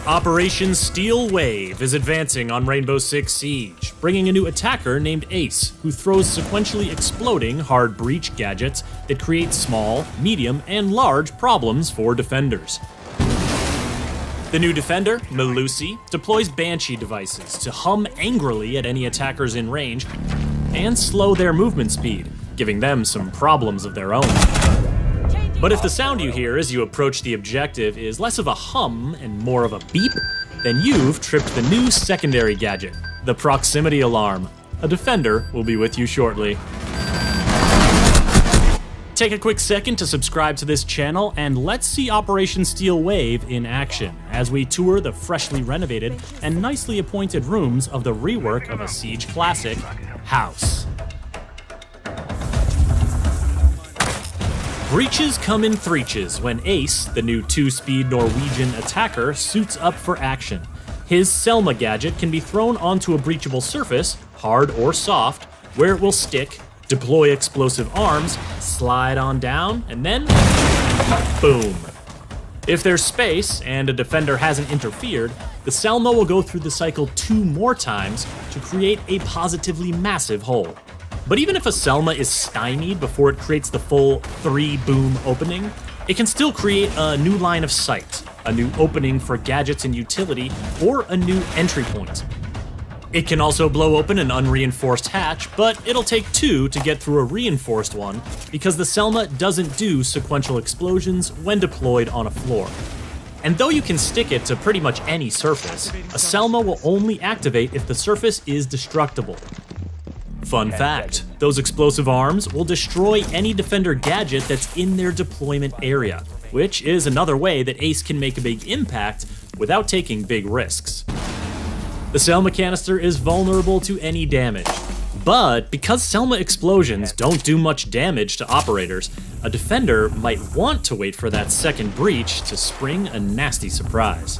Operation Steel Wave is advancing on Rainbow Six Siege, bringing a new attacker named Ace, who throws sequentially exploding hard breach gadgets that create small, medium, and large problems for defenders. The new defender, Melusi, deploys Banshee devices to hum angrily at any attackers in range and slow their movement speed, giving them some problems of their own. But if the sound you hear as you approach the objective is less of a hum and more of a beep, then you've tripped the new secondary gadget, the Proximity Alarm. A defender will be with you shortly. Take a quick second to subscribe to this channel and let's see Operation Steel Wave in action as we tour the freshly renovated and nicely appointed rooms of the rework of a Siege classic, House. Breaches come in threeches when Ace, the new 2-speed Norwegian attacker, suits up for action. His Selma gadget can be thrown onto a breachable surface, hard or soft, where it will stick, deploy explosive arms, slide on down, and then boom. If there's space and a defender hasn't interfered, the Selma will go through the cycle 2 more times to create a positively massive hole. But even if a Selma is stymied before it creates the full 3-boom opening, it can still create a new line of sight, a new opening for gadgets and utility, or a new entry point. It can also blow open an unreinforced hatch, but it'll take 2 to get through a reinforced one because the Selma doesn't do sequential explosions when deployed on a floor. And though you can stick it to pretty much any surface, a Selma will only activate if the surface is destructible. Fun fact, those explosive arms will destroy any defender gadget that's in their deployment area, which is another way that Ace can make a big impact without taking big risks. The Selma canister is vulnerable to any damage, but because Selma explosions don't do much damage to operators, a defender might want to wait for that second breach to spring a nasty surprise.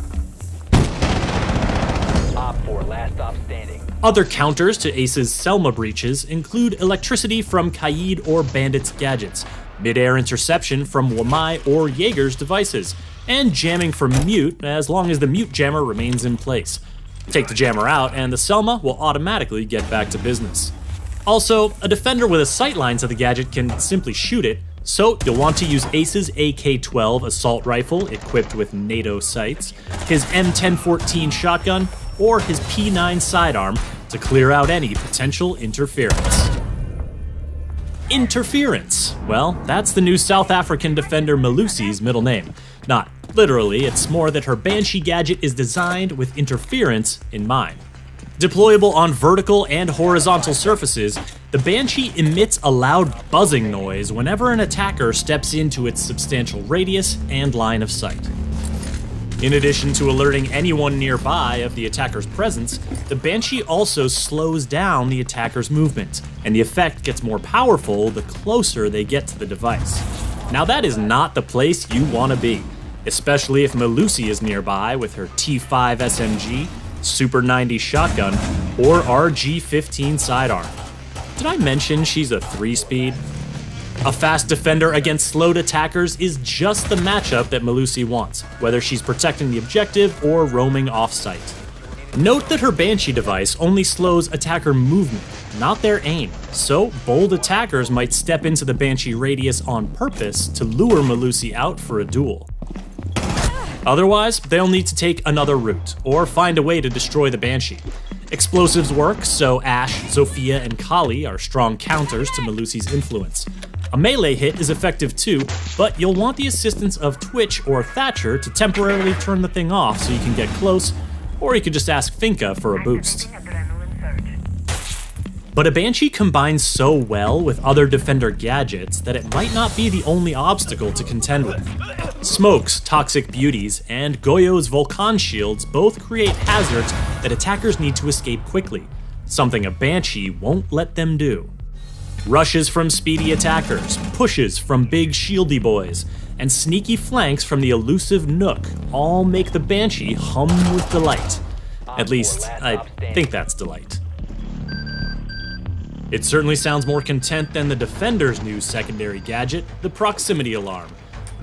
Op 4, last stop standing. Other counters to Ace's Selma breaches include electricity from Kaid or Bandit's gadgets, mid-air interception from Wamai or Jaeger's devices, and jamming from Mute as long as the Mute jammer remains in place. Take the jammer out and the Selma will automatically get back to business. Also, a defender with a sightline to the gadget can simply shoot it, so you'll want to use Ace's AK-12 assault rifle equipped with NATO sights, his M1014 shotgun, or his P9 sidearm to clear out any potential interference. Interference. Well, that's the new South African defender Melusi's middle name. Not literally, it's more that her Banshee gadget is designed with interference in mind. Deployable on vertical and horizontal surfaces, the Banshee emits a loud buzzing noise whenever an attacker steps into its substantial radius and line of sight. In addition to alerting anyone nearby of the attacker's presence, the Banshee also slows down the attacker's movement, and the effect gets more powerful the closer they get to the device. Now that is not the place you want to be, especially if Melusi is nearby with her T5 SMG, Super 90 shotgun, or RG-15 sidearm. Did I mention she's a 3-speed? A fast defender against slowed attackers is just the matchup that Melusi wants, whether she's protecting the objective or roaming off-site. Note that her Banshee device only slows attacker movement, not their aim, so bold attackers might step into the Banshee radius on purpose to lure Melusi out for a duel. Otherwise, they'll need to take another route, or find a way to destroy the Banshee. Explosives work, so Ashe, Zofia, and Kali are strong counters to Melusi's influence. A melee hit is effective too, but you'll want the assistance of Twitch or Thatcher to temporarily turn the thing off so you can get close, or you could just ask Finka for a boost. But a Banshee combines so well with other defender gadgets that it might not be the only obstacle to contend with. Smoke's Toxic Beauties and Goyo's Volcan Shields both create hazards that attackers need to escape quickly, something a Banshee won't let them do. Rushes from speedy attackers, pushes from big shieldy boys, and sneaky flanks from the elusive Nook all make the Banshee hum with delight. At least, I think that's delight. It certainly sounds more content than the Defender's new secondary gadget, the Proximity Alarm.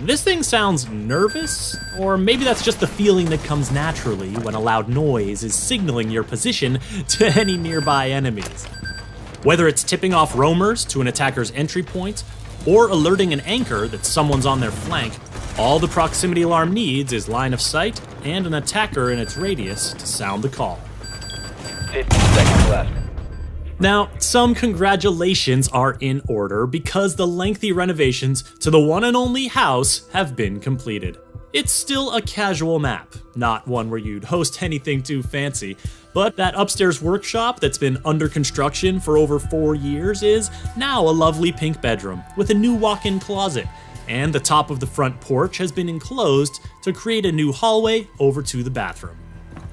This thing sounds nervous, or maybe that's just the feeling that comes naturally when a loud noise is signaling your position to any nearby enemies. Whether it's tipping off roamers to an attacker's entry point, or alerting an anchor that someone's on their flank, all the proximity alarm needs is line of sight and an attacker in its radius to sound the call. 50 seconds left. Now, some congratulations are in order because the lengthy renovations to the one and only house have been completed. It's still a casual map, not one where you'd host anything too fancy, but that upstairs workshop that's been under construction for over 4 years is now a lovely pink bedroom with a new walk-in closet, and the top of the front porch has been enclosed to create a new hallway over to the bathroom.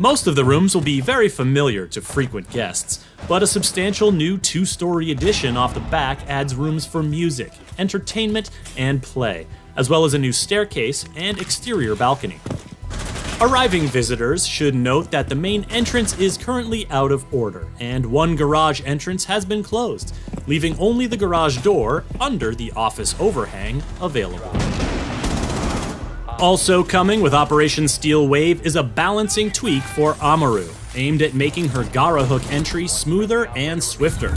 Most of the rooms will be very familiar to frequent guests, but a substantial new 2-story addition off the back adds rooms for music, entertainment, and play, as well as a new staircase and exterior balcony. Arriving visitors should note that the main entrance is currently out of order, and one garage entrance has been closed, leaving only the garage door under the office overhang available. Also coming with Operation Steel Wave is a balancing tweak for Amaru, aimed at making her Gara hook entry smoother and swifter.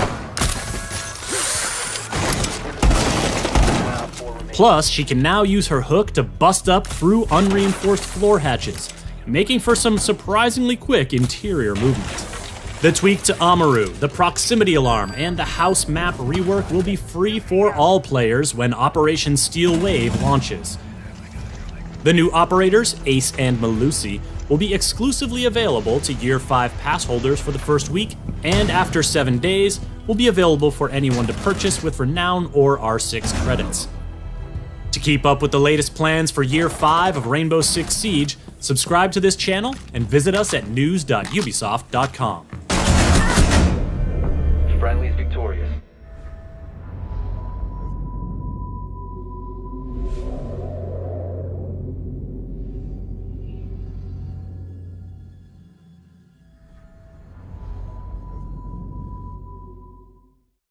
Plus, she can now use her hook to bust up through unreinforced floor hatches, making for some surprisingly quick interior movement. The tweak to Amaru, the proximity alarm, and the house map rework will be free for all players when Operation Steel Wave launches. The new operators, Ace and Melusi, will be exclusively available to Year 5 pass holders for the first week, and after 7 days, will be available for anyone to purchase with Renown or R6 credits. To keep up with the latest plans for Year 5 of Rainbow Six Siege, subscribe to this channel and visit us at news.ubisoft.com.